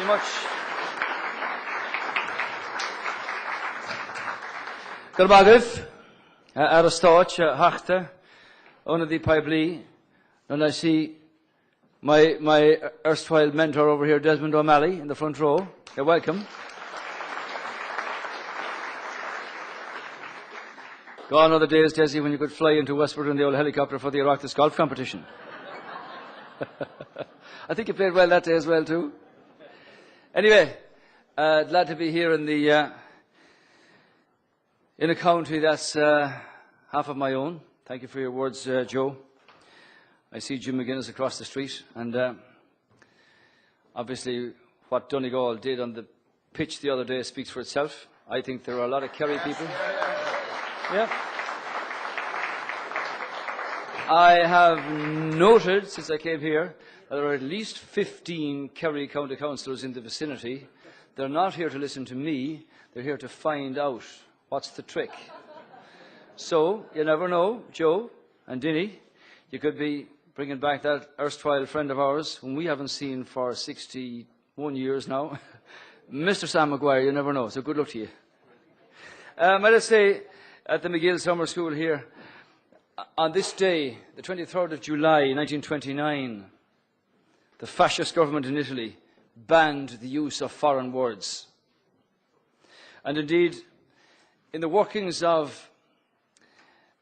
Very much. Garbagif, Aristotch, Hachte, Onadi Paibli, and I see my erstwhile mentor over here, Desmond O'Malley, in the front row. You're welcome. Gone are the days, Desi, when you could fly into Westport in the old helicopter for the Oireachtas golf competition. I think you played well that day as well, too. Anyway, glad to be here in a county that's half of my own. Thank you for your words, Joe. I see Jim McGuinness across the street, and obviously what Donegal did on the pitch the other day speaks for itself. I think there are a lot of Kerry people. Yeah. I have noted since I came here that there are at least 15 Kerry County Councillors in the vicinity. They're not here to listen to me, they're here to find out what's the trick. So, you never know, Joe and Dinny, you could be bringing back that erstwhile friend of ours, whom we haven't seen for 61 years now, Mr. Sam Maguire, you never know, so good luck to you. Let us say, at the MacGill Summer School here, on this day, the 23rd of July, 1929, the fascist government in Italy banned the use of foreign words. And indeed, in the workings of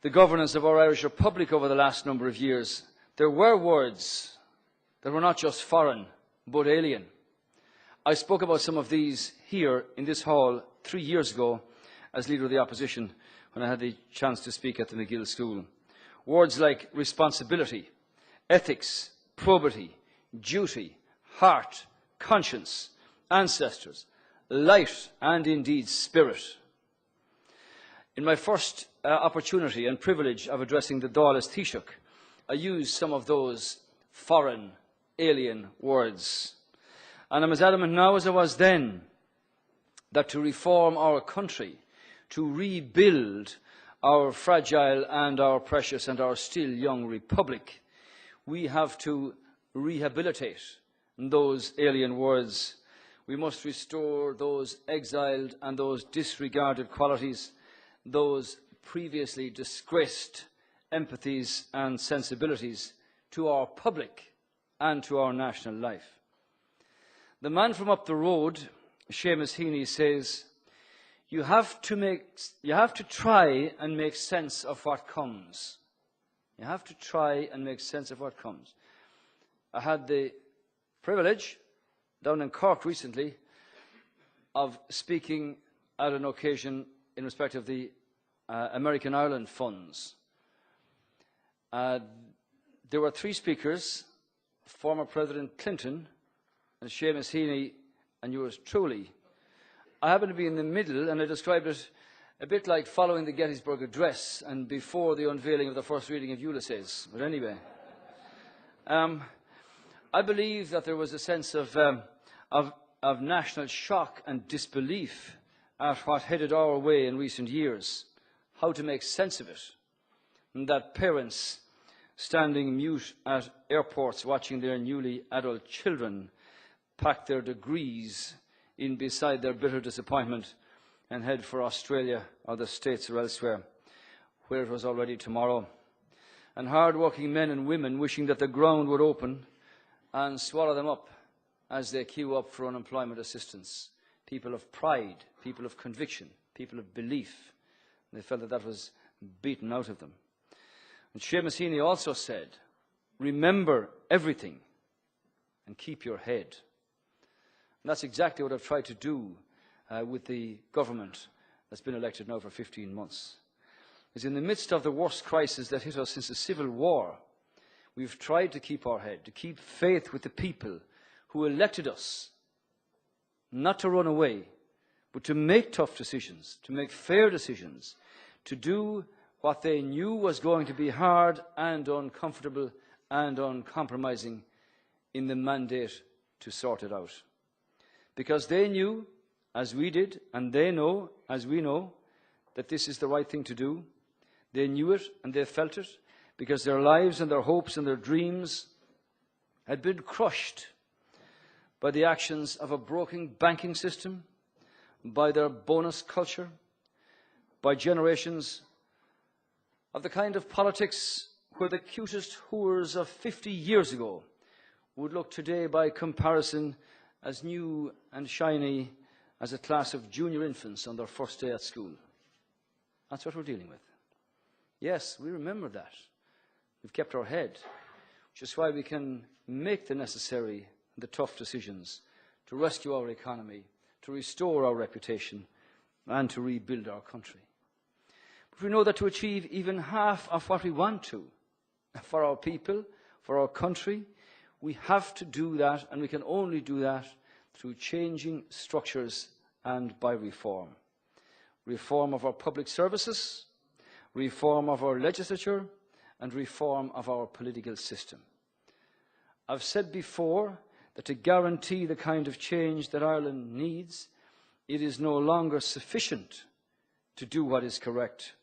the governance of our Irish Republic over the last number of years, there were words that were not just foreign, but alien. I spoke about some of these here in this hall 3 years ago as Leader of the Opposition when I had the chance to speak at the MacGill School. Words like responsibility, ethics, probity, duty, heart, conscience, ancestors, light, and indeed spirit. In my first opportunity and privilege of addressing the Dáil Taoiseach, I used some of those foreign, alien words. And I'm as adamant now as I was then that to reform our country, to rebuild our fragile and our precious and our still young republic, we have to rehabilitate those alien words. We must restore those exiled and those disregarded qualities, those previously disgraced empathies and sensibilities to our public and to our national life. The man from up the road, Seamus Heaney, says, you have to try and make sense of what comes. You have to try and make sense of what comes. I had the privilege down in Cork recently of speaking at an occasion in respect of the American Ireland funds. There were 3 speakers, former President Clinton and Seamus Heaney and yours truly. I happened to be in the middle, and I described it a bit like following the Gettysburg Address and before the unveiling of the first reading of Ulysses. But anyway, I believe that there was a sense of national shock and disbelief at what headed our way in recent years, how to make sense of it, and that parents standing mute at airports watching their newly adult children pack their degrees in beside their bitter disappointment and head for Australia or the States or elsewhere, where it was already tomorrow. And hard-working men and women wishing that the ground would open and swallow them up as they queue up for unemployment assistance. People of pride, people of conviction, people of belief. And they felt that that was beaten out of them. And Seamus Heaney also said, remember everything and keep your head. And that's exactly what I've tried to do with the government that's been elected now for 15 months. Is in the midst of the worst crisis that hit us since the Civil War, we've tried to keep our head, to keep faith with the people who elected us, not to run away, but to make tough decisions, to make fair decisions, to do what they knew was going to be hard and uncomfortable and uncompromising in the mandate to sort it out. Because they knew, as we did, and they know, as we know, that this is the right thing to do. They knew it and they felt it, because their lives and their hopes and their dreams had been crushed by the actions of a broken banking system, by their bonus culture, by generations of the kind of politics where the cutest hooers of 50 years ago would look today by comparison as new and shiny as a class of junior infants on their first day at school. That's what we're dealing with. Yes, we remember that. We've kept our head, which is why we can make the necessary and the tough decisions to rescue our economy, to restore our reputation, and to rebuild our country. But we know that to achieve even half of what we want to, for our people, for our country, we have to do that, and we can only do that through changing structures and by reform. Reform of our public services, reform of our legislature, and reform of our political system. I've said before that to guarantee the kind of change that Ireland needs, it is no longer sufficient to do what is correct.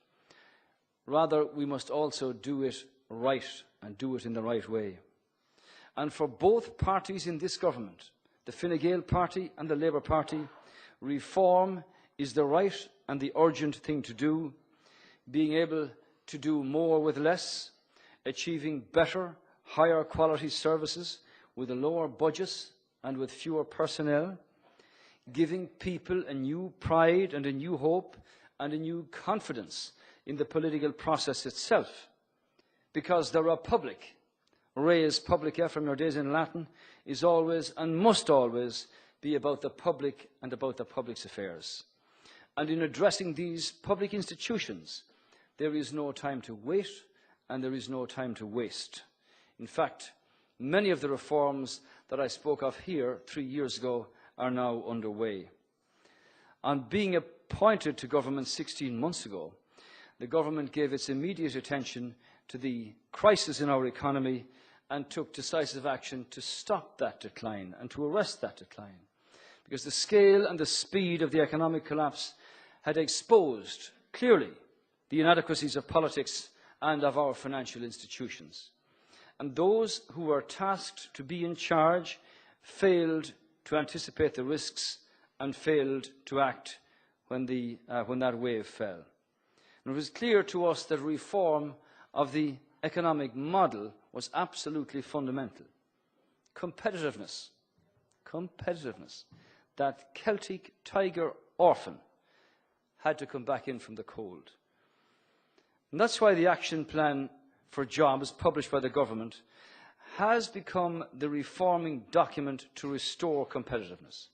Rather, we must also do it right and do it in the right way. And for both parties in this government, the Fine Gael party and the Labour Party, reform is the right and the urgent thing to do, being able to do more with less, achieving better, higher quality services with a lower budget and with fewer personnel, giving people a new pride and a new hope and a new confidence in the political process itself. Because the Republic, res publica from your days in Latin, is always and must always be about the public and about the public's affairs. And in addressing these public institutions, there is no time to wait and there is no time to waste. In fact, many of the reforms that I spoke of here 3 years ago are now underway. On being appointed to government 16 months ago, the government gave its immediate attention to the crisis in our economy and took decisive action to stop that decline and to arrest that decline. Because the scale and the speed of the economic collapse had exposed clearly the inadequacies of politics and of our financial institutions. And those who were tasked to be in charge failed to anticipate the risks and failed to act when that wave fell. And it was clear to us that reform of the economic model was absolutely fundamental. Competitiveness, that Celtic tiger orphan had to come back in from the cold. And that's why the action plan for jobs published by the government has become the reforming document to restore competitiveness.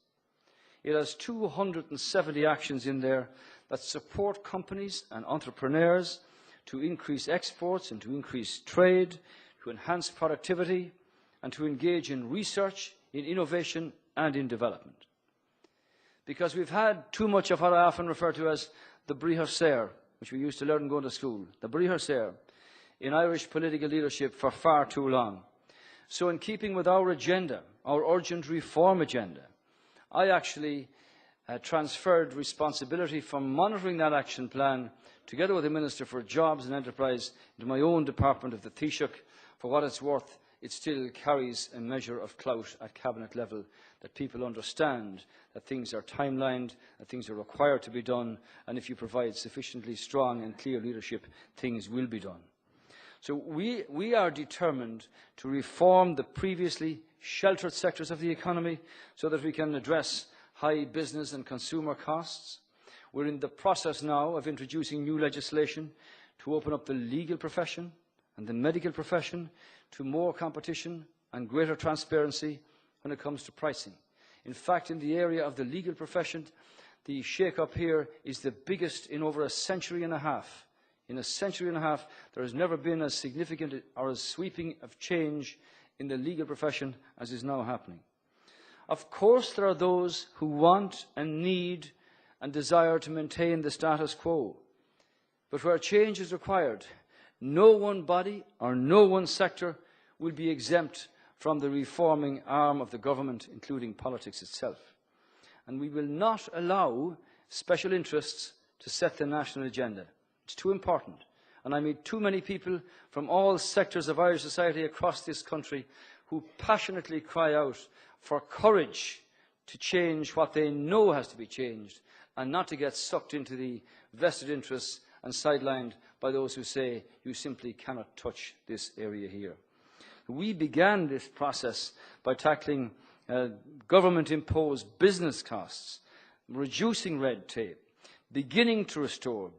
It has 270 actions in there that support companies and entrepreneurs to increase exports and to increase trade, to enhance productivity, and to engage in research, in innovation, and in development. Because we've had too much of what I often refer to as the Bríthe Saor, which we used to learn going to school, the Bríthe Saor, in Irish political leadership for far too long. So in keeping with our agenda, our urgent reform agenda, I actually transferred responsibility for monitoring that action plan, together with the Minister for Jobs and Enterprise, into my own department of the Taoiseach. For what it's worth, it still carries a measure of clout at cabinet level, that people understand that things are timelined, that things are required to be done, and if you provide sufficiently strong and clear leadership, things will be done. So we are determined to reform the previously sheltered sectors of the economy so that we can address high business and consumer costs. We're in the process now of introducing new legislation to open up the legal profession and the medical profession to more competition and greater transparency when it comes to pricing. In fact, in the area of the legal profession, the shake-up here is the biggest in over a century and a half. In a century and a half, there has never been as significant or as sweeping of change in the legal profession as is now happening. Of course, there are those who want and need and desire to maintain the status quo. But where change is required, no one body or no one sector will be exempt from the reforming arm of the government, including politics itself. And we will not allow special interests to set the national agenda. It's too important. And I meet too many people from all sectors of Irish society across this country who passionately cry out for courage to change what they know has to be changed, and not to get sucked into the vested interests and sidelined by those who say you simply cannot touch this area here. We began this process by tackling government-imposed business costs, reducing red tape, beginning to restore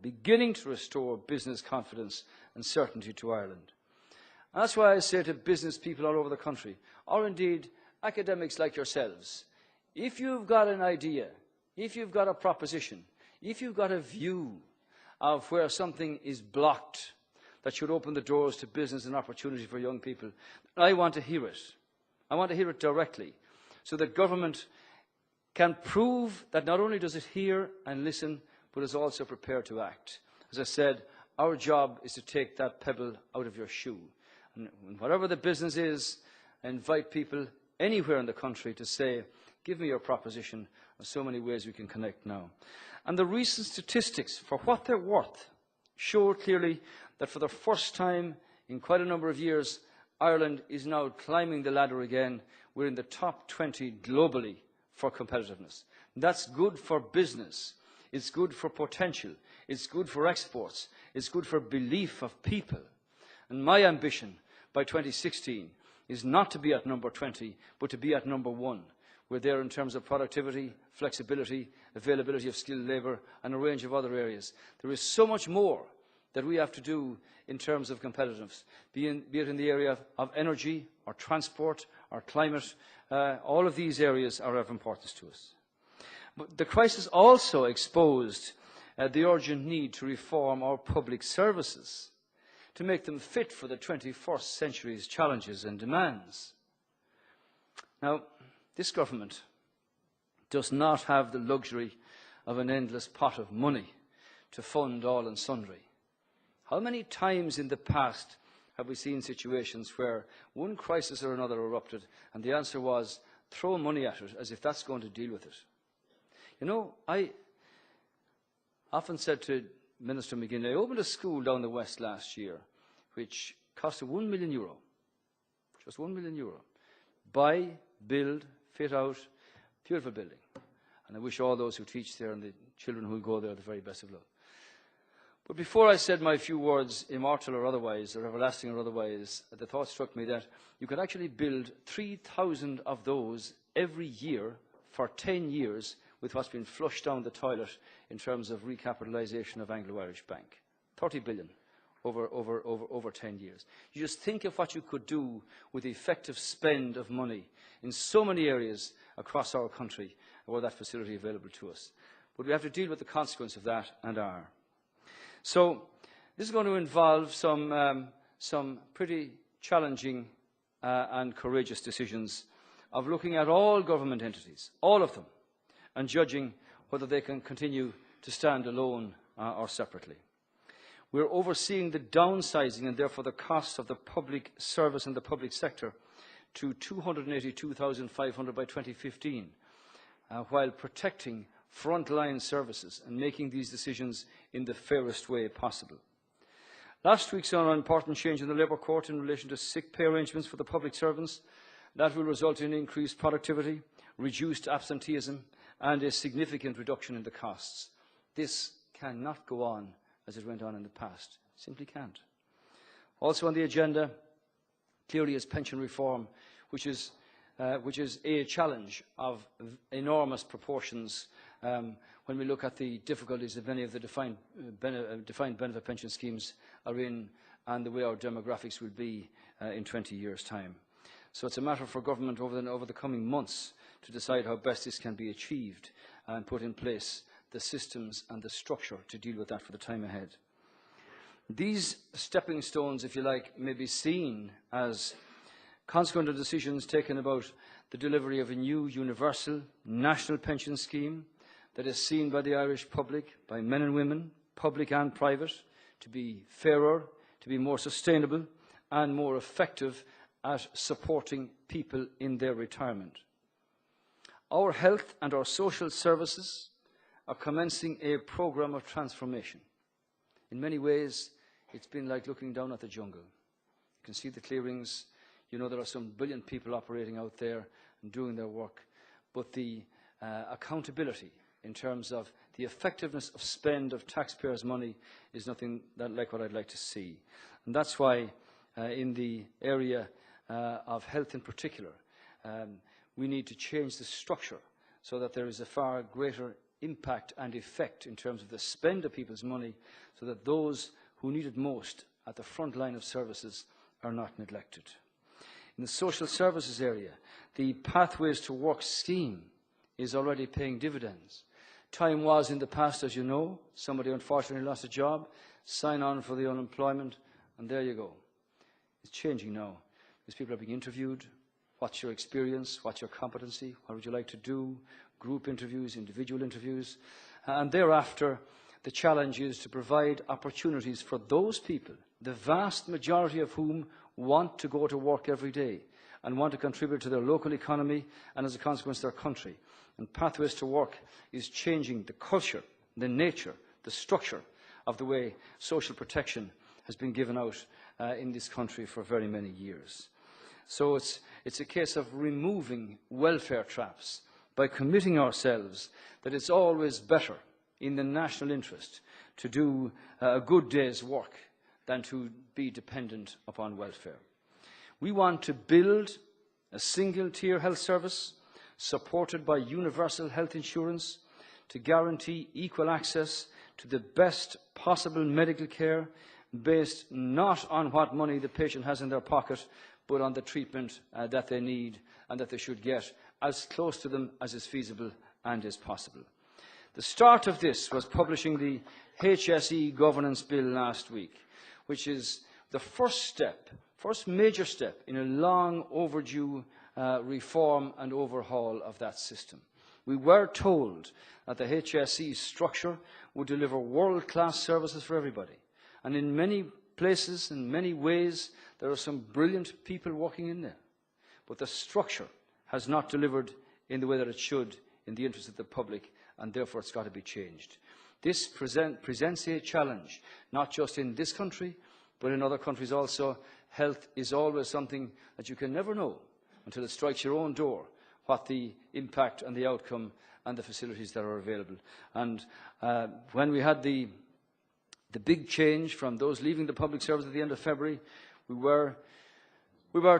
business confidence and certainty to Ireland. And that's why I say to business people all over the country, or indeed academics like yourselves, if you've got an idea, if you've got a proposition, if you've got a view of where something is blocked that should open the doors to business and opportunity for young people, I want to hear it. I want to hear it directly, so that government can prove that not only does it hear and listen, but is also prepared to act. As I said, our job is to take that pebble out of your shoe. And whatever the business is, I invite people anywhere in the country to say, give me your proposition. There's so many ways we can connect now. And the recent statistics, for what they're worth, show clearly that for the first time in quite a number of years, Ireland is now climbing the ladder again. We're in the top 20 globally for competitiveness. That's good for business. It's good for potential. It's good for exports. It's good for belief of people. And my ambition by 2016 is not to be at number 20, but to be at number 1. We're there in terms of productivity, flexibility, availability of skilled labour, and a range of other areas. There is so much more that we have to do in terms of competitiveness, be it in the area of energy, or transport, or climate. All of these areas are of importance to us. But the crisis also exposed the urgent need to reform our public services, to make them fit for the 21st century's challenges and demands. Now, this government does not have the luxury of an endless pot of money to fund all and sundry. How many times in the past have we seen situations where one crisis or another erupted, and the answer was, throw money at it as if that's going to deal with it? You know, I often said to Minister MacGill, I opened a school down the west last year, which cost €1 million, just €1 million. Buy, build, fit out, beautiful building. And I wish all those who teach there and the children who will go there the very best of luck. But before I said my few words, immortal or otherwise, or everlasting or otherwise, the thought struck me that you could actually build 3,000 of those every year for 10 years with what's been flushed down the toilet in terms of recapitalisation of Anglo-Irish Bank. 30 billion over 10 years. You just think of what you could do with the effective spend of money in so many areas across our country where that facility available to us. But we have to deal with the consequence of that, and are. So this is going to involve some pretty challenging and courageous decisions of looking at all government entities, all of them, and judging whether they can continue to stand alone or separately. We're overseeing the downsizing and therefore the costs of the public service and the public sector to 282,500 by 2015, while protecting frontline services and making these decisions in the fairest way possible. Last week saw an important change in the Labour Court in relation to sick pay arrangements for the public servants. That will result in increased productivity, reduced absenteeism, and a significant reduction in the costs. This cannot go on as it went on in the past. Simply can't. Also on the agenda, clearly, is pension reform, which is a challenge of enormous proportions when we look at the difficulties that many of the defined benefit pension schemes are in, and the way our demographics will be in 20 years' time. So it's a matter for government over the coming months to decide how best this can be achieved and put in place the systems and the structure to deal with that for the time ahead. These stepping stones, if you like, may be seen as consequent of decisions taken about the delivery of a new universal national pension scheme that is seen by the Irish public, by men and women, public and private, to be fairer, to be more sustainable and more effective at supporting people in their retirement. Our health and our social services are commencing a programme of transformation. In many ways, it's been like looking down at the jungle. You can see the clearings. You know there are some brilliant people operating out there and doing their work. But the accountability in terms of the effectiveness of spend of taxpayers' money is nothing like what I'd like to see. And that's why in the area of health in particular, we need to change the structure so that there is a far greater impact and effect in terms of the spend of people's money, so that those who need it most at the front line of services are not neglected. In the social services area, the Pathways to Work scheme is already paying dividends. Time was in the past, as you know, somebody unfortunately lost a job, sign on for the unemployment, and there you go. It's changing now, because people are being interviewed. What's your experience? What's your competency? What would you like to do? Group interviews, individual interviews. And thereafter, the challenge is to provide opportunities for those people, the vast majority of whom want to go to work every day and want to contribute to their local economy and, as a consequence, their country. And Pathways to Work is changing the culture, the nature, the structure of the way social protection has been given out in this country for very many years. So it's a case of removing welfare traps by committing ourselves that it's always better in the national interest to do a good day's work than to be dependent upon welfare. We want to build a single-tier health service supported by universal health insurance to guarantee equal access to the best possible medical care based not on what money the patient has in their pocket, but on the treatment that they need and that they should get as close to them as is feasible and is possible. The start of this was publishing the HSE governance bill last week, which is the first major step in a long overdue reform and overhaul of that system. We were told that the HSE structure would deliver world-class services for everybody. And in many places, in many ways, there are some brilliant people working in there. But the structure has not delivered in the way that it should in the interest of the public, and therefore it's got to be changed. This presents a challenge, not just in this country, but in other countries also. Health is always something that you can never know until it strikes your own door, what the impact and the outcome and the facilities that are available. And when we had the big change from those leaving the public service at the end of February, we were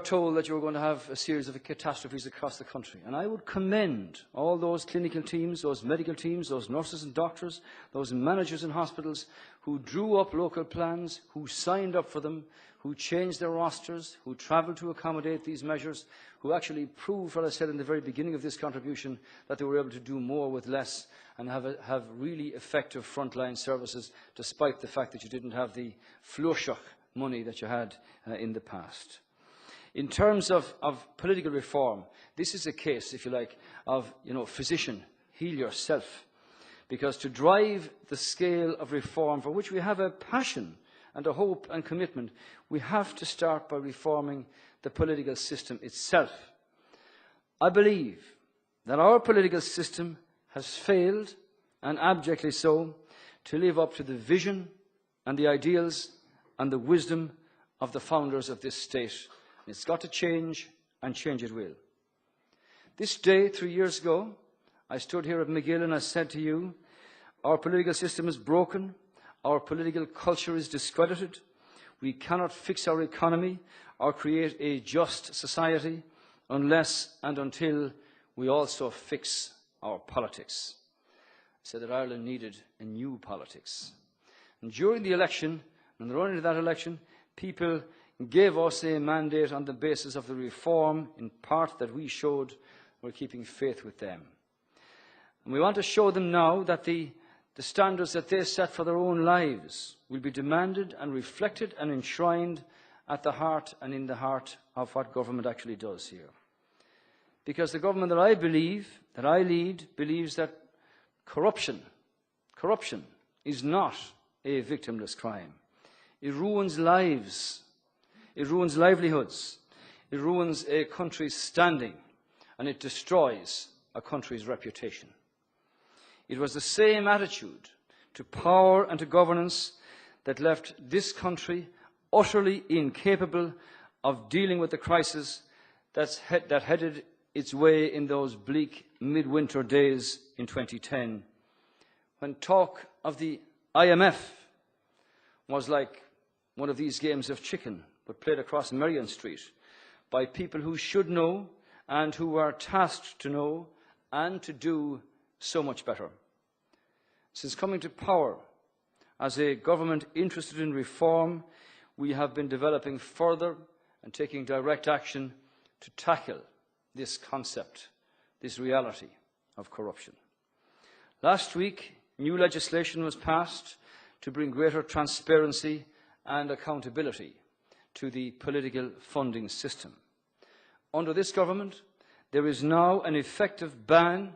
told that you were going to have a series of catastrophes across the country. And I would commend all those clinical teams, those medical teams, those nurses and doctors, those managers in hospitals who drew up local plans, who signed up for them, who changed their rosters, who travelled to accommodate these measures, who actually proved what I said in the very beginning of this contribution, that they were able to do more with less and have really effective frontline services, despite the fact that you didn't have the Fluashach money that you had in the past. In terms of political reform, this is a case, if you like, of, physician, heal yourself. Because to drive the scale of reform, for which we have a passion and a hope and commitment, we have to start by reforming the political system itself. I believe that our political system has failed, and abjectly so, to live up to the vision and the ideals and the wisdom of the founders of this state. It's got to change, and change it will. This day, 3 years ago, I stood here at MacGill and I said to you, our political system is broken, our political culture is discredited, we cannot fix our economy or create a just society unless and until we also fix our politics. I said that Ireland needed a new politics. And during the election, and the run-in to that election, people gave us a mandate on the basis of the reform, in part, that we showed we're keeping faith with them. And we want to show them now that the standards that they set for their own lives will be demanded and reflected and enshrined at the heart and in the heart of what government actually does here. Because the government that I lead, believes that corruption is not a victimless crime. It ruins lives. It ruins livelihoods. It ruins a country's standing. And it destroys a country's reputation. It was the same attitude to power and to governance that left this country utterly incapable of dealing with the crisis that headed its way in those bleak midwinter days in 2010, when talk of the IMF was like one of these games of chicken, but played across Merrion Street by people who should know and who are tasked to know and to do so much better. Since coming to power as a government interested in reform, we have been developing further and taking direct action to tackle this concept, this reality of corruption. Last week, new legislation was passed to bring greater transparency and accountability to the political funding system. Under this government, there is now an effective ban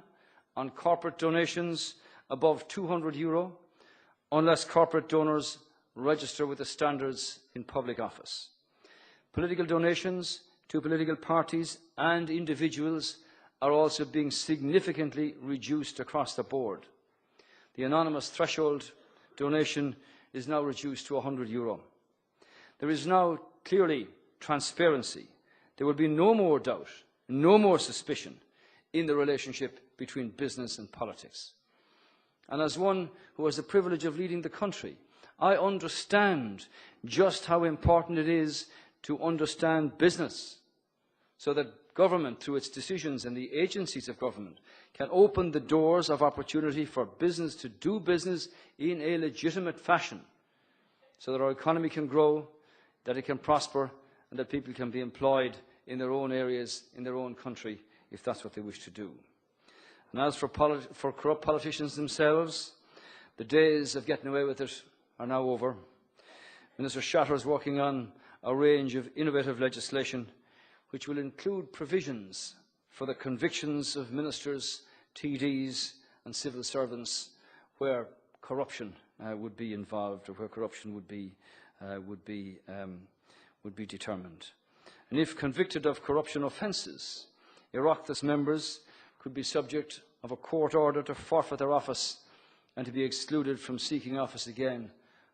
on corporate donations above €200 unless corporate donors register with the standards in public office. Political donations to political parties and individuals are also being significantly reduced across the board. The anonymous threshold donation is now reduced to €100. There is now clearly transparency. There will be no more doubt, no more suspicion in the relationship between business and politics. And as one who has the privilege of leading the country, I understand just how important it is to understand business, so that government, through its decisions and the agencies of government, can open the doors of opportunity for business to do business in a legitimate fashion, so that our economy can grow, that it can prosper, and that people can be employed in their own areas, in their own country, if that's what they wish to do. And as for corrupt politicians themselves, the days of getting away with it are now over. Minister Shatter is working on a range of innovative legislation which will include provisions for the convictions of ministers, TDs and civil servants where corruption would be involved, or where corruption would be determined. And if convicted of corruption offences, Oireachtas members could be subject of a court order to forfeit their office and to be excluded from seeking office again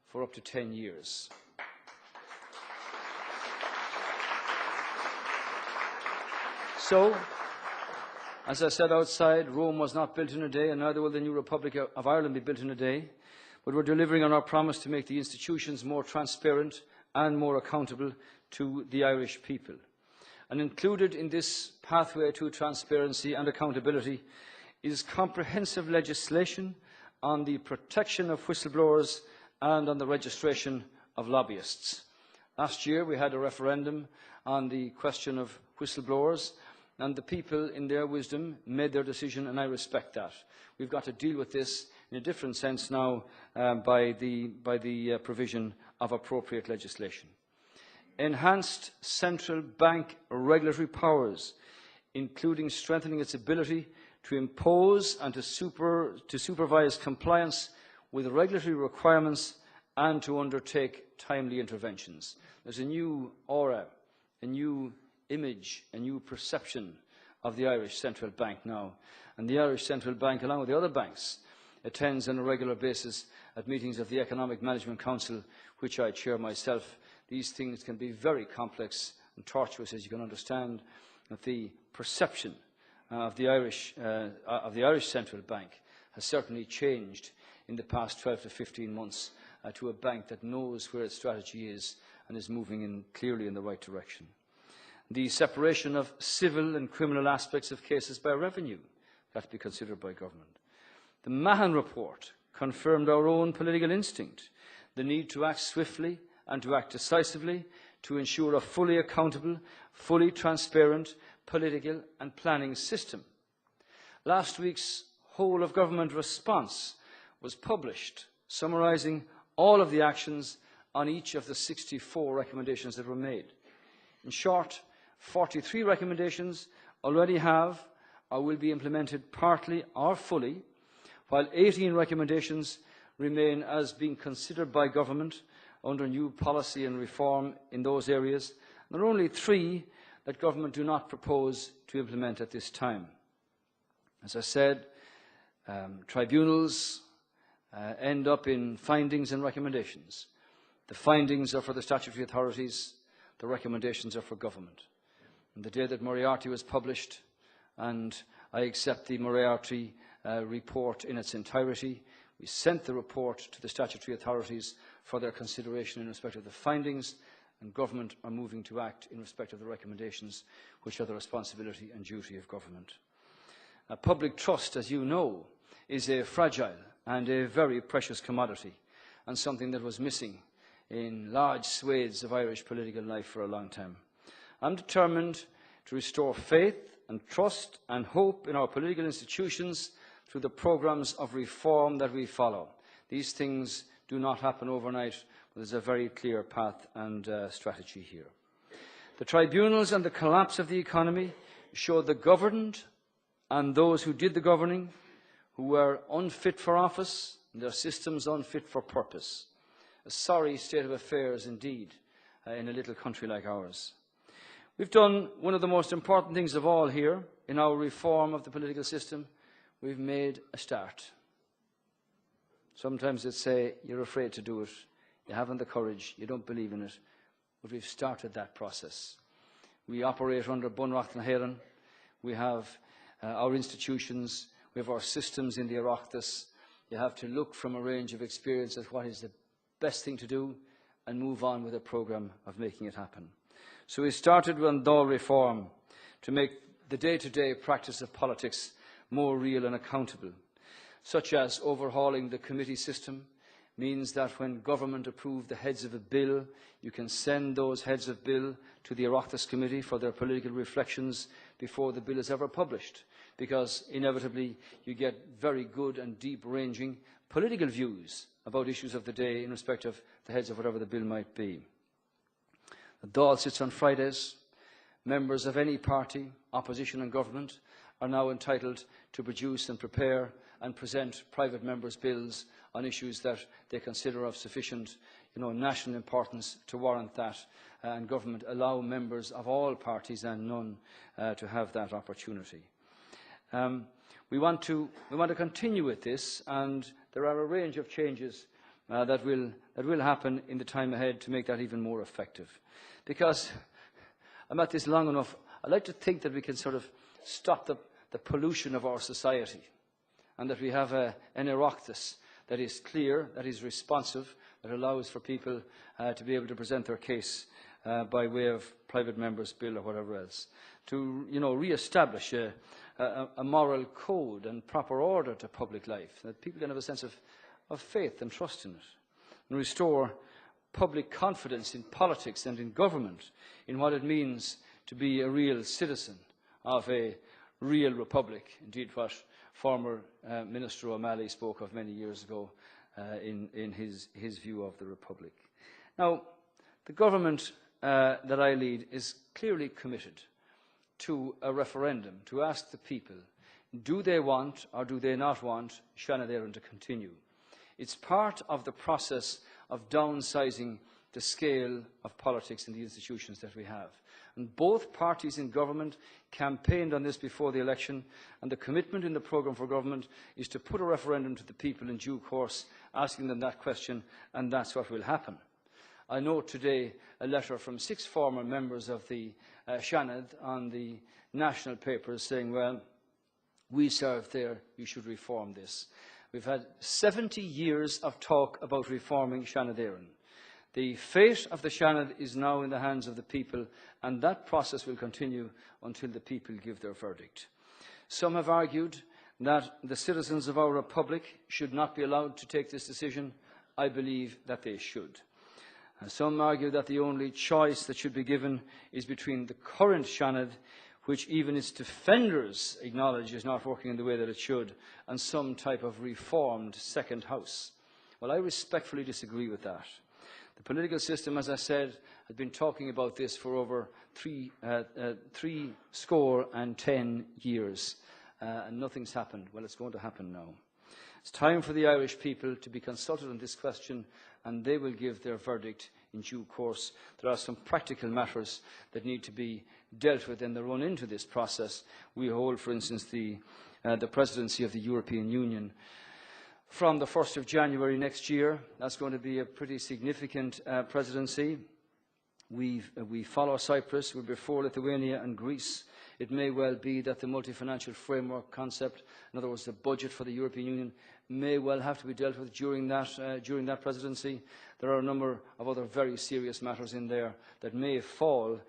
for up to 10 years. So, as I said outside, Rome was not built in a day, and neither will the new Republic of Ireland be built in a day. But we're delivering on our promise to make the institutions more transparent and more accountable to the Irish people. And included in this pathway to transparency and accountability is comprehensive legislation on the protection of whistleblowers and on the registration of lobbyists. Last year we had a referendum on the question of whistleblowers, and the people, in their wisdom, made their decision, and I respect that. We've got to deal with this in a different sense now by the provision of appropriate legislation. Enhanced central bank regulatory powers, including strengthening its ability to impose and to supervise compliance with regulatory requirements and to undertake timely interventions. There's a new aura, a new image, a new perception of the Irish Central Bank now. And the Irish Central Bank, along with the other banks, attends on a regular basis at meetings of the Economic Management Council, which I chair myself. These things can be very complex and tortuous, as you can understand. But the perception of the Irish Central Bank has certainly changed in the past 12 to 15 months to a bank that knows where its strategy is and is moving clearly in the right direction. The separation of civil and criminal aspects of cases by revenue has to be considered by government. The Mahan report confirmed our own political instinct, the need to act swiftly and to act decisively to ensure a fully accountable, fully transparent political and planning system. Last week's whole of government response was published, summarising all of the actions on each of the 64 recommendations that were made. In short, 43 recommendations already have or will be implemented partly or fully, while 18 recommendations remain as being considered by government under new policy and reform in those areas. There are only 3 that government do not propose to implement at this time. As I said, tribunals end up in findings and recommendations. The findings are for the statutory authorities, the recommendations are for government. On the day that Moriarty was published, and I accept the Moriarty report in its entirety, we sent the report to the statutory authorities for their consideration in respect of the findings, and government are moving to act in respect of the recommendations, which are the responsibility and duty of government. Public trust, as you know, is a fragile and a very precious commodity, and something that was missing in large swathes of Irish political life for a long time. I'm determined to restore faith and trust and hope in our political institutions through the programmes of reform that we follow. These things do not happen overnight, but there's a very clear path and strategy here. The tribunals and the collapse of the economy show the governed and those who did the governing, who were unfit for office and their systems unfit for purpose. A sorry state of affairs indeed in a little country like ours. We've done one of the most important things of all here in our reform of the political system. We've made a start. Sometimes they'd say, you're afraid to do it, you haven't the courage, you don't believe in it, but we've started that process. We operate under Bunreacht na hÉireann. We have our institutions, we have our systems in the Oireachtas. You have to look from a range of experience at what is the best thing to do and move on with a programme of making it happen. So we started with Dáil reform to make the day-to-day practice of politics more real and accountable, such as overhauling the committee system, means that when government approve the heads of a bill, you can send those heads of bill to the Oireachtas Committee for their political reflections before the bill is ever published, because inevitably you get very good and deep-ranging political views about issues of the day in respect of the heads of whatever the bill might be. The Dáil sits on Fridays. Members of any party, opposition and government, are now entitled to produce and prepare and present private members' bills on issues that they consider of sufficient national importance to warrant that, and government allow members of all parties and none to have that opportunity. We want to continue with this, and there are a range of changes that will happen in the time ahead to make that even more effective. Because I'm at this long enough, I like to think that we can sort of stop the pollution of our society, and that we have an Oireachtas that is clear, that is responsive, that allows for people to be able to present their case by way of private members' bill or whatever else. To re-establish a moral code and proper order to public life, that people can have a sense of faith and trust in it, and restore public confidence in politics and in government, in what it means to be a real citizen of a real republic, indeed what former Minister O'Malley spoke of many years ago in his view of the republic. Now, the government that I lead is clearly committed to a referendum to ask the people, do they want or do they not want Seanad Éireann to continue? It's part of the process of downsizing the scale of politics in the institutions that we have. And both parties in government campaigned on this before the election, and the commitment in the programme for government is to put a referendum to the people in due course, asking them that question, and that's what will happen. I note today a letter from 6 former members of the Seanad on the national papers saying, well, we served there, you should reform this. We've had 70 years of talk about reforming Seanad Éireann. The fate of the Seanad is now in the hands of the people, and that process will continue until the people give their verdict. Some have argued that the citizens of our republic should not be allowed to take this decision. I believe that they should. Some argue that the only choice that should be given is between the current Seanad, which even its defenders acknowledge is not working in the way that it should, and some type of reformed second house. Well, I respectfully disagree with that. The political system, as I said, has been talking about this for over 310 years, and nothing's happened. Well, it's going to happen now. It's time for the Irish people to be consulted on this question, and they will give their verdict in due course. There are some practical matters that need to be dealt with in the run into this process. We hold, for instance, the presidency of the European Union. from the 1st of January next year. That's going to be a pretty significant presidency. We follow Cyprus, we're before Lithuania and Greece. It may well be that the multi-financial framework concept, in other words, the budget for the European Union, may well have to be dealt with during that presidency. There are a number of other very serious matters in there that may fall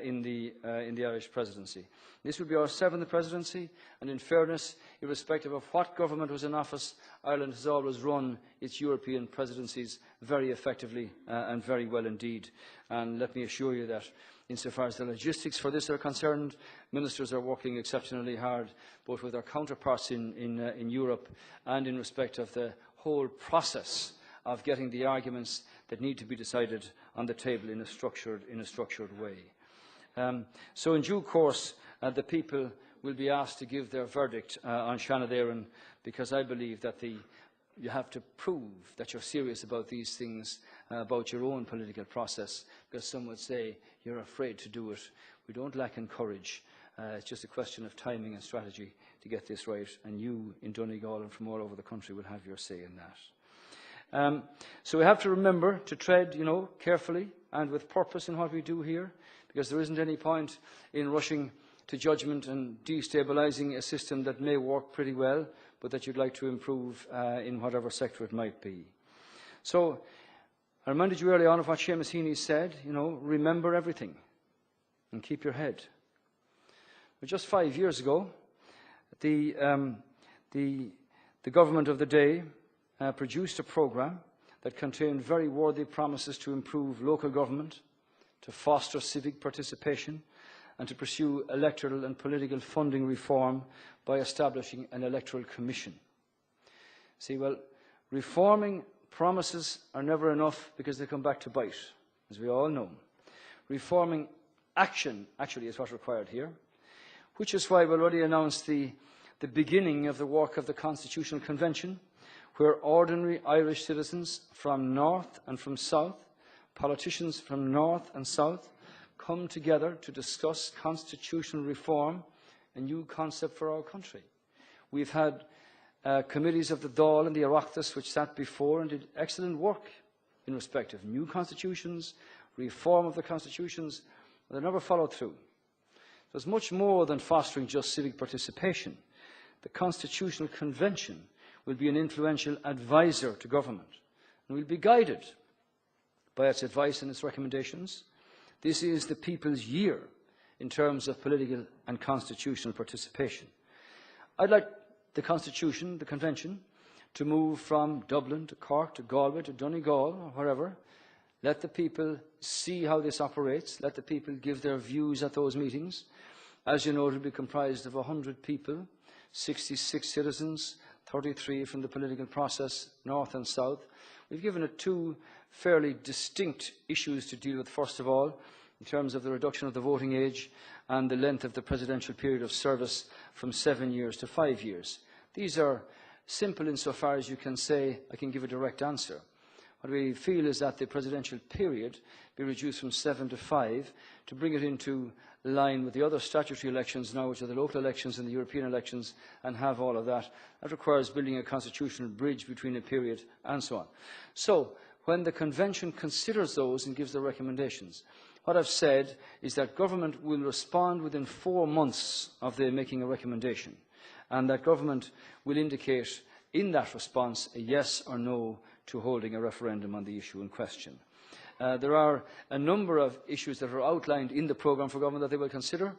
in the Irish presidency. This will be our 7th presidency, and in fairness, irrespective of what government was in office, Ireland has always run its European presidencies very effectively and very well indeed. And let me assure you that insofar as the logistics for this are concerned, ministers are working exceptionally hard, both with their counterparts in Europe and in respect of the whole process of getting the arguments that need to be decided on the table in a structured way. So in due course, the people will be asked to give their verdict on Seanad Éireann, because I believe that you have to prove that you're serious about these things, about your own political process, because some would say you're afraid to do it. We don't lack in courage. It's just a question of timing and strategy to get this right, and you in Donegal and from all over the country will have your say in that. So we have to remember to tread, carefully and with purpose in what we do here, because there isn't any point in rushing to judgment and destabilising a system that may work pretty well, but that you'd like to improve in whatever sector it might be. So I reminded you early on of what Seamus Heaney said, remember everything and keep your head. But just 5 years ago, the government of the day produced a programme that contained very worthy promises to improve local government, to foster civic participation, and to pursue electoral and political funding reform by establishing an electoral commission. See, well, reforming promises are never enough because they come back to bite, as we all know. Reforming action actually is what's required here, which is why we already announced the beginning of the work of the Constitutional Convention, where ordinary Irish citizens from north and from south, politicians from north and south, come together to discuss constitutional reform, a new concept for our country. We've had committees of the Dáil and the Oireachtas which sat before and did excellent work in respect of new constitutions, reform of the constitutions, but they never followed through. So it's much more than fostering just civic participation. The Constitutional Convention will be an influential advisor to government and will be guided by its advice and its recommendations. This is the people's year in terms of political and constitutional participation. I'd like the Constitution, the Convention, to move from Dublin to Cork to Galway to Donegal or wherever. Let the people see how this operates. Let the people give their views at those meetings. As you know, it will be comprised of 100 people, 66 citizens, 33 from the political process, north and south. We've given it two fairly distinct issues to deal with, first of all, in terms of the reduction of the voting age and the length of the presidential period of service from 7 years to 5 years. These are simple insofar as you can say, I can give a direct answer. What we feel is that the presidential period be reduced from 7 to 5 to bring it into line with the other statutory elections now, which are the local elections and the European elections, and have all of that. That requires building a constitutional bridge between a period and so on. So, when the Convention considers those and gives their recommendations, what I've said is that government will respond within 4 months of their making a recommendation, and that government will indicate in that response a yes or no to holding a referendum on the issue in question. There are a number of issues that are outlined in the programme for government that they will consider,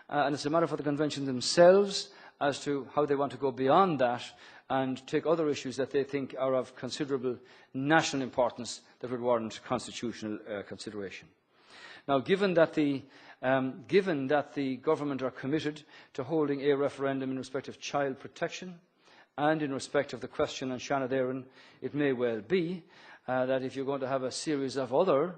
and it's a matter for the Convention themselves as to how they want to go beyond that and take other issues that they think are of considerable national importance that would warrant constitutional consideration. Now, given that the government are committed to holding a referendum in respect of child protection and in respect of the question on Seanad Éireann, it may well be that if you're going to have a series of other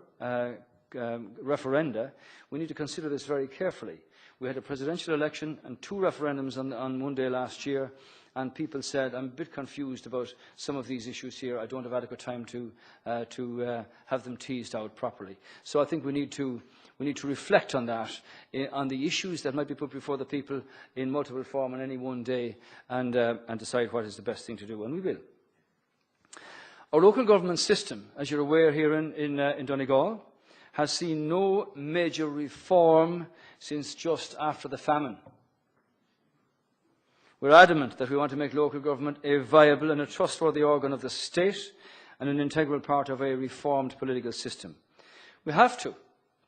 referenda, we need to consider this very carefully. We had a presidential election and 2 referendums on one day last year, and people said, I'm a bit confused about some of these issues here. I don't have adequate time to have them teased out properly. So I think we need to reflect on that, on the issues that might be put before the people in multiple form on any one day, and decide what is the best thing to do, and we will. Our local government system, as you're aware here in Donegal, has seen no major reform since just after the famine. We're adamant that we want to make local government a viable and a trustworthy organ of the state and an integral part of a reformed political system. We have to,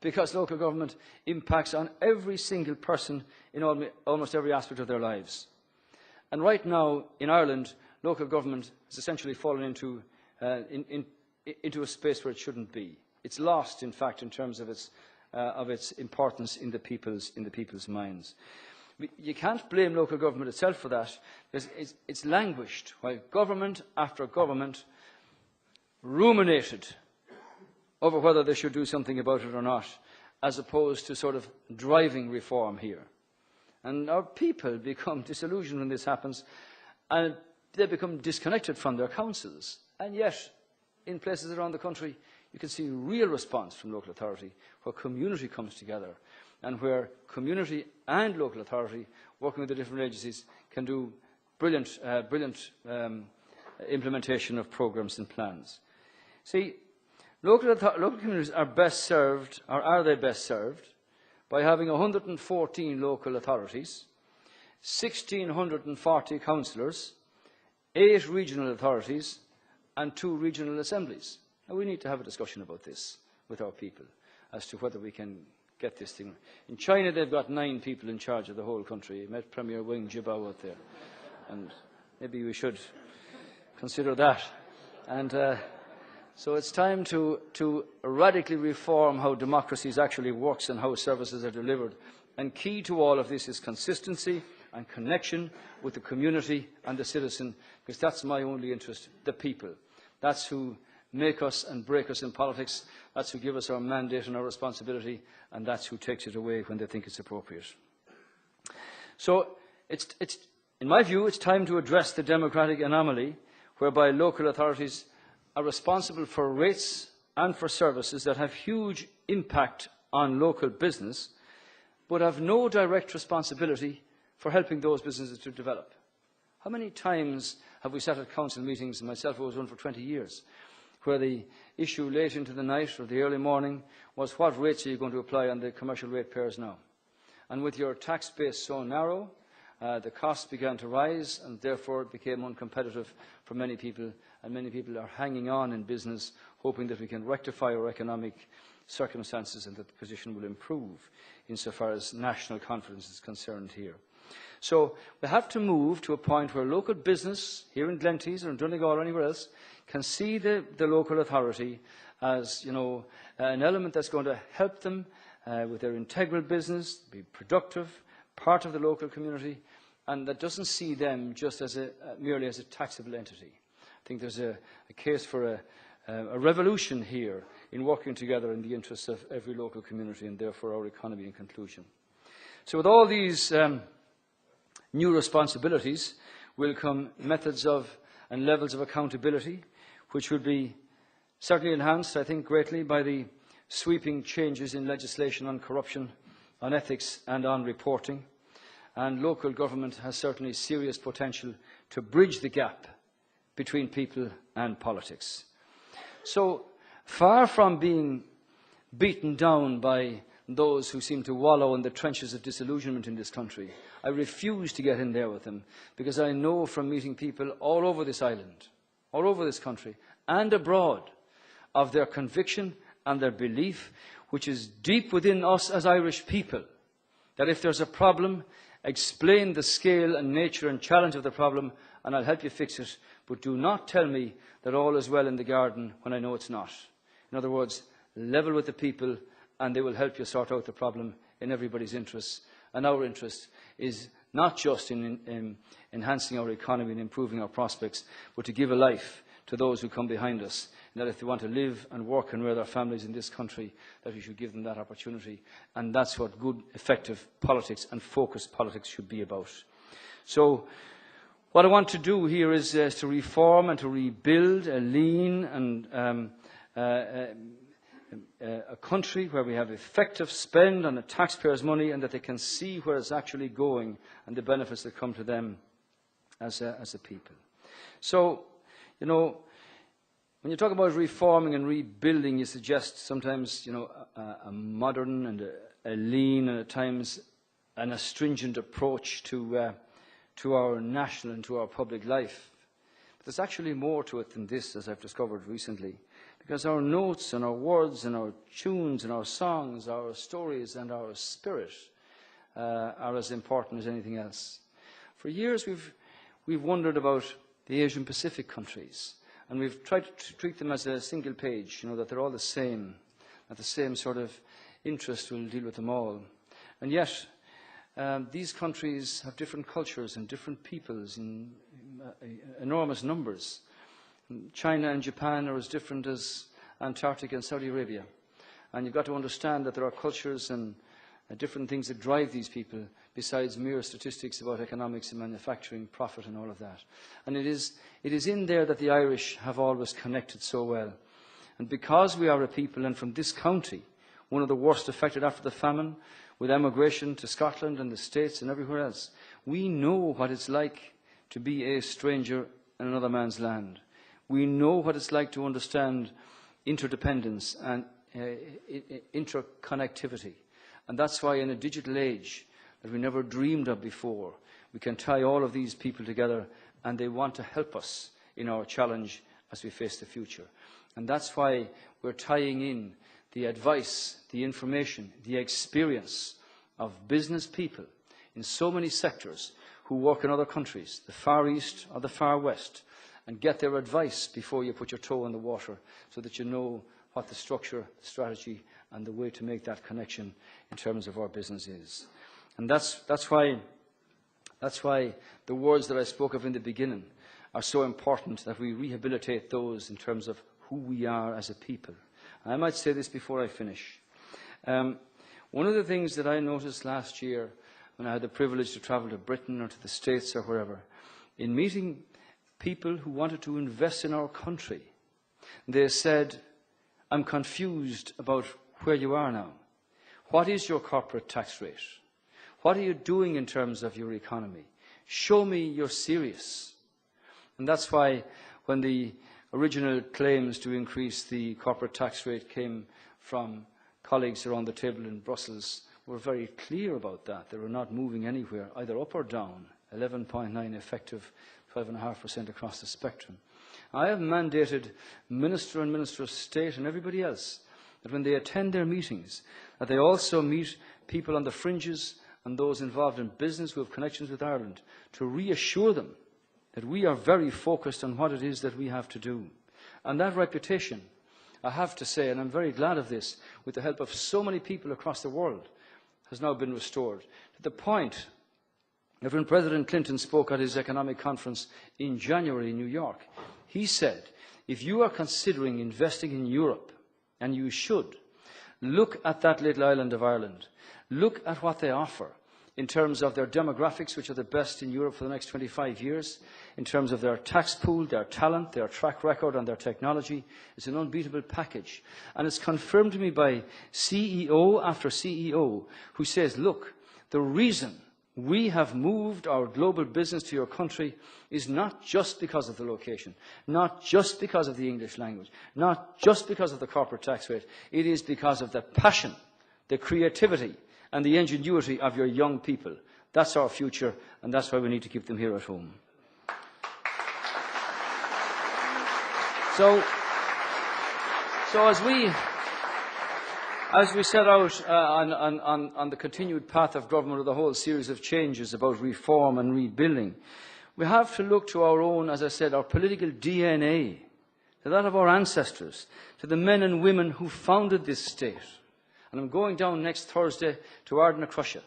because local government impacts on every single person in almost every aspect of their lives. And right now, in Ireland, local government has essentially fallen into a space where it shouldn't be. It's lost, in fact, in terms of its importance in the people's minds. You can't blame local government itself for that, because it's languished, while government after government ruminated over whether they should do something about it or not, as opposed to sort of driving reform here. And our people become disillusioned when this happens, and they become disconnected from their councils. And yet, in places around the country, you can see real response from local authority, where community comes together, and where community and local authority, working with the different agencies, can do brilliant implementation of programmes and plans. See, local communities are best served, or are they best served, by having 114 local authorities, 1,640 councillors, 8 regional authorities, and 2 regional assemblies. Now, we need to have a discussion about this with our people as to whether we can get this thing. In China, they've got 9 people in charge of the whole country. I met Premier Wang Jiabao out there, and maybe we should consider that. And so it's time to radically reform how democracy actually works and how services are delivered. And key to all of this is consistency and connection with the community and the citizen, because that's my only interest, the people. That's who make us and break us in politics. That's who give us our mandate and our responsibility, and that's who takes it away when they think it's appropriate. So in my view, it's time to address the democratic anomaly whereby local authorities are responsible for rates and for services that have huge impact on local business, but have no direct responsibility for helping those businesses to develop. How many times have we sat at council meetings, and myself I was one for 20 years, where the issue late into the night or the early morning was, what rates are you going to apply on the commercial ratepayers now? And with your tax base so narrow, the costs began to rise, and therefore it became uncompetitive for many people, and many people are hanging on in business, hoping that we can rectify our economic circumstances and that the position will improve insofar as national confidence is concerned here. So we have to move to a point where local business, here in Glentees or in Donegal or anywhere else, can see the local authority as, an element that's going to help them with their integral business, be productive, part of the local community, and that doesn't see them just as merely as a taxable entity. I think there's a case for a revolution here in working together in the interests of every local community and therefore our economy in conclusion. So with all these new responsibilities will come methods of and levels of accountability, which would be certainly enhanced, I think, greatly by the sweeping changes in legislation on corruption, on ethics and on reporting. And local government has certainly serious potential to bridge the gap between people and politics. So far from being beaten down by those who seem to wallow in the trenches of disillusionment in this country, I refuse to get in there with them, because I know from meeting people all over this island, all over this country and abroad, of their conviction and their belief, which is deep within us as Irish people, that if there's a problem, explain the scale and nature and challenge of the problem, and I'll help you fix it, but do not tell me that all is well in the garden when I know it's not. In other words, level with the people, and they will help you sort out the problem in everybody's interests. And our interest is not just in enhancing our economy and improving our prospects, but to give a life to those who come behind us, and that if they want to live and work and rear their families in this country, that we should give them that opportunity. And that's what good, effective politics and focused politics should be about. So what I want to do here is to reform and to rebuild a lean and a country where we have effective spend on the taxpayers' money, and that they can see where it's actually going and the benefits that come to them as a people. So, When you talk about reforming and rebuilding, you suggest sometimes, a modern and a lean and at times an astringent approach to our national and to our public life. But there's actually more to it than this, as I've discovered recently, because our notes and our words and our tunes and our songs, our stories and our spirit are as important as anything else. For years we've wondered about the Asian Pacific countries, and we've tried to treat them as a single page, that they're all the same, that the same sort of interest will deal with them all. And yet, these countries have different cultures and different peoples in enormous numbers. China and Japan are as different as Antarctica and Saudi Arabia. And you've got to understand that there are cultures and different things that drive these people, besides mere statistics about economics and manufacturing, profit and all of that. And it is in there that the Irish have always connected so well. And because we are a people, and from this county, one of the worst affected after the famine, with emigration to Scotland and the States and everywhere else, we know what it's like to be a stranger in another man's land. We know what it's like to understand interdependence and interconnectivity. And that's why in a digital age that we never dreamed of before, we can tie all of these people together, and they want to help us in our challenge as we face the future. And that's why we're tying in the advice, the information, the experience of business people in so many sectors who work in other countries, the Far East or the Far West, and get their advice before you put your toe in the water, so that you know what the structure, the strategy, and the way to make that connection in terms of our business is. And that's why the words that I spoke of in the beginning are so important, that we rehabilitate those in terms of who we are as a people. I might say this before I finish. One of the things that I noticed last year when I had the privilege to travel to Britain or to the States or wherever, in meeting people who wanted to invest in our country, they said, "I'm confused about where you are now. What is your corporate tax rate? What are you doing in terms of your economy? Show me you're serious." And that's why when the original claims to increase the corporate tax rate came from colleagues around the table in Brussels, were very clear about that. They were not moving anywhere, either up or down. 11.9 effective, 12.5% across the spectrum. I have mandated Minister and Minister of State and everybody else that when they attend their meetings, that they also meet people on the fringes and those involved in business who have connections with Ireland, to reassure them that we are very focused on what it is that we have to do. And that reputation, I have to say, and I'm very glad of this, with the help of so many people across the world, has now been restored, to the point that when President Clinton spoke at his economic conference in January in New York, he said, if you are considering investing in Europe, and you should, look at that little island of Ireland. Look at what they offer in terms of their demographics, which are the best in Europe for the next 25 years, in terms of their tax pool, their talent, their track record and their technology. It's an unbeatable package. And it's confirmed to me by CEO after CEO who says, look, the reason we have moved our global business to your country is not just because of the location, not just because of the English language, not just because of the corporate tax rate. It is because of the passion, the creativity, and the ingenuity of your young people. That's our future, and that's why we need to keep them here at home. So as we set out on the continued path of government with a whole series of changes about reform and rebuilding, we have to look to our own, as I said, our political DNA, to that of our ancestors, to the men and women who founded this state. And I'm going down next Thursday to Ardnacrusha,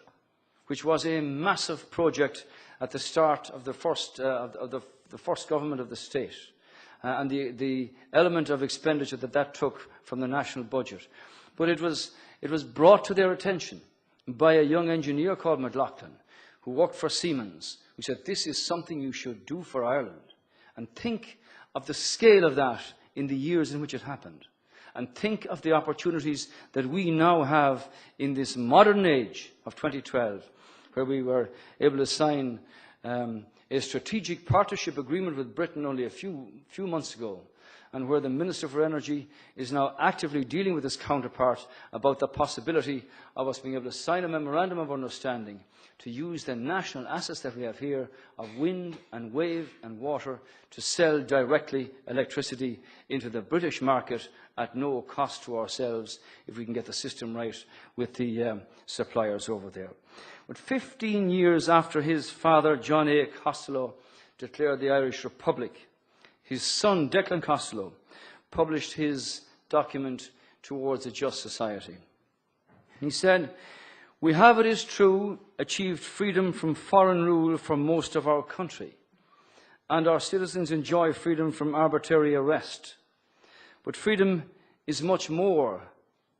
which was a massive project at the start of the first government of the state, and the element of expenditure that took from the national budget. But it was brought to their attention by a young engineer called McLaughlin, who worked for Siemens, who said, this is something you should do for Ireland. And think of the scale of that in the years in which it happened. And think of the opportunities that we now have in this modern age of 2012, where we were able to sign a strategic partnership agreement with Britain only a few months ago. and where the Minister for Energy is now actively dealing with his counterpart about the possibility of us being able to sign a memorandum of understanding to use the national assets that we have here of wind and wave and water to sell directly electricity into the British market at no cost to ourselves if we can get the system right with the suppliers over there. But 15 years after his father, John A. Costello, declared the Irish Republic, his son, Declan Costello, published his document Towards a Just Society. He said, "We have, it is true, achieved freedom from foreign rule for most of our country, and our citizens enjoy freedom from arbitrary arrest. But freedom is much more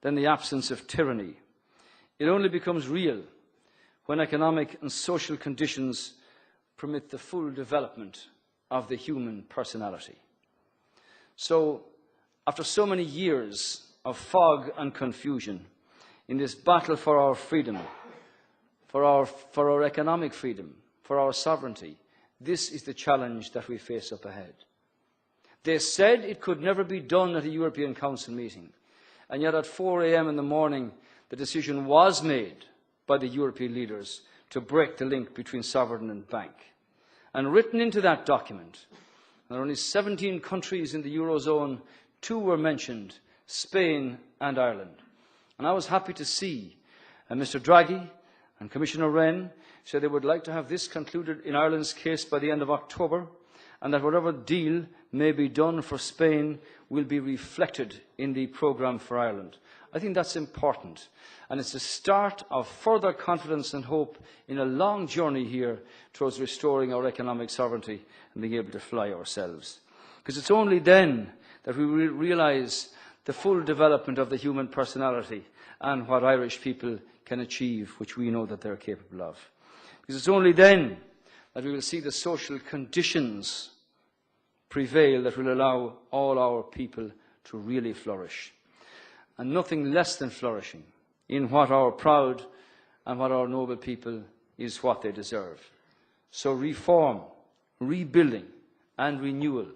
than the absence of tyranny. It only becomes real when economic and social conditions permit the full development of the human personality." So, after so many years of fog and confusion in this battle for our freedom, for our economic freedom, for our sovereignty, this is the challenge that we face up ahead. They said it could never be done at a European Council meeting, and yet at 4 a.m. in the morning, the decision was made by the European leaders to break the link between sovereign and bank. And written into that document, there are only 17 countries in the Eurozone, 2 were mentioned, Spain and Ireland. And I was happy to see Mr. Draghi and Commissioner Rehn say they would like to have this concluded in Ireland's case by the end of October, and that whatever deal may be done for Spain will be reflected in the programme for Ireland. I think that's important, and it's the start of further confidence and hope in a long journey here towards restoring our economic sovereignty and being able to fly ourselves. Because it's only then that we will realise the full development of the human personality and what Irish people can achieve, which we know that they're capable of. Because it's only then that we will see the social conditions prevail that will allow all our people to really flourish. And nothing less than flourishing in what our proud and what our noble people is what they deserve. So reform, rebuilding and renewal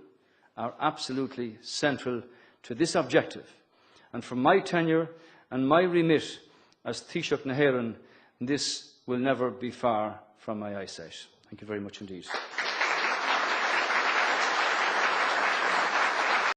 are absolutely central to this objective. And from my tenure and my remit as Taoiseach na hÉireann, this will never be far from my eyesight. Thank you very much indeed.